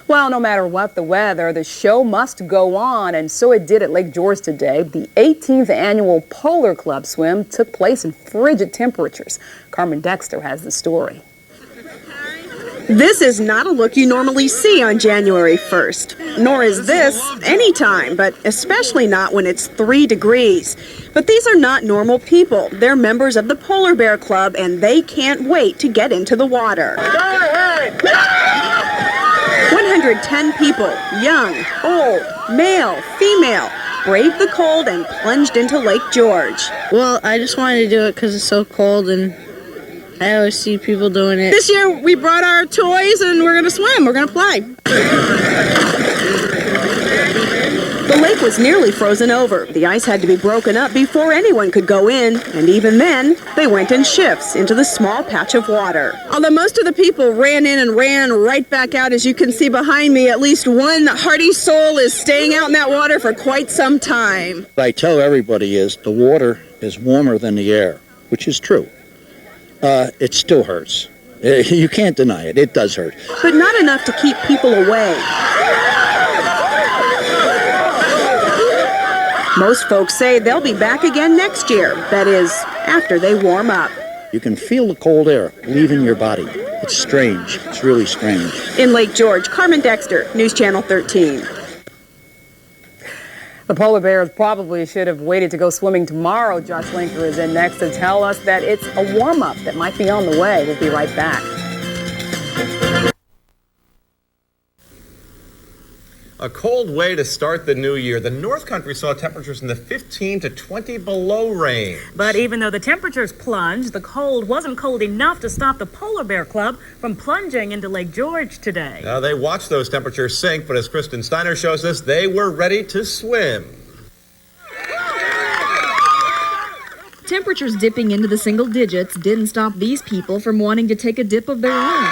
Well, no matter what the weather, the show must go on, and so it did at Lake George today. The 18th annual Polar Club swim took place in frigid temperatures. Carmen Dexter has the story. This is not a look you normally see on January 1st, nor is this any time, but especially not when it's 3 degrees. But these are not normal people. They're members of the Polar Bear Club, and they can't wait to get into the water. 110 people, young, old, male, female, braved the cold and plunged into Lake George. Well, I just wanted to do it because it's so cold, and I always see people doing it. This year we brought our toys and we're going to swim. We're going to play. The lake was nearly frozen over. The ice had to be broken up before anyone could go in. And even then, they went in shifts into the small patch of water. Although most of the people ran in and ran right back out, as you can see behind me, at least one hardy soul is staying out in that water for quite some time. What I tell everybody is the water is warmer than the air, which is true. It still hurts. You can't deny it. It does hurt. But not enough to keep people away. Most folks say they'll be back again next year. That is, after they warm up. You can feel the cold air leaving your body. It's strange. It's really strange. In Lake George, Carmen Dexter, News Channel 13. The polar bears probably should have waited to go swimming tomorrow. Josh Linker is in next to tell us that it's a warm-up that might be on the way. We'll be right back. A cold way to start the new year. The North Country saw temperatures in the 15 to 20 below range. But even though the temperatures plunged, the cold wasn't cold enough to stop the Polar Bear Club from plunging into Lake George today. Now, they watched those temperatures sink, but as Kristen Steiner shows us, they were ready to swim. Temperatures dipping into the single digits didn't stop these people from wanting to take a dip of their own.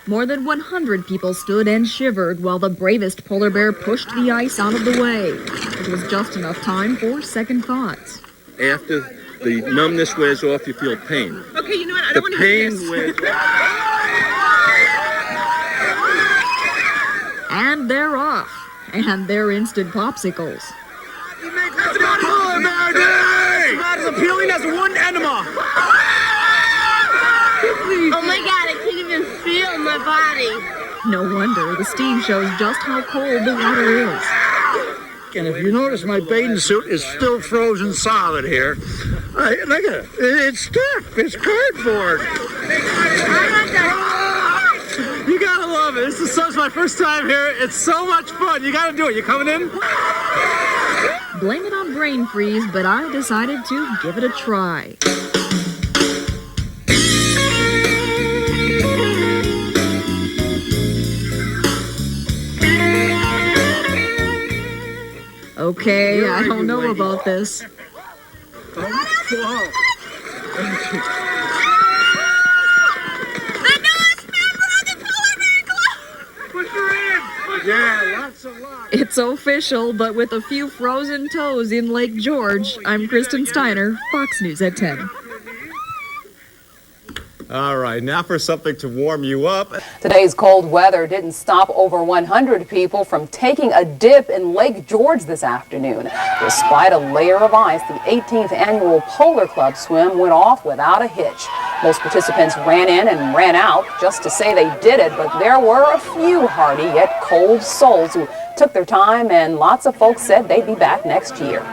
More than 100 people stood and shivered while the bravest polar bear pushed the ice out of the way. It was just enough time for second thoughts. After the numbness wears off, you feel pain. Okay, you know what? I don't want to hear this. And they're off. And they're instant popsicles. That's about Polar Bear Day! It's about as appealing as one enema. Oh my God, I can't even feel my body. No wonder the steam shows just how cold the water is. And if you notice, my bathing suit is still frozen solid here. Look at it. It's stiff. It's cardboard. You gotta love it. This is my first time here. It's so much fun. You gotta do it. You coming in? Blame it on brain freeze, but I decided to give it a try. Okay, I don't know about this. The newest member of the Polar Bear Club! Push her in! Yeah, lots of luck. It's official, but with a few frozen toes in Lake George, I'm Kristen Steiner, Fox News at 10. All right, now for something to warm you up. Today's cold weather didn't stop over 100 people from taking a dip in Lake George this afternoon. Despite a layer of ice, the 18th annual Polar Club swim went off without a hitch. Most participants ran in and ran out just to say they did it, but there were a few hardy yet cold souls who took their time, and lots of folks said they'd be back next year.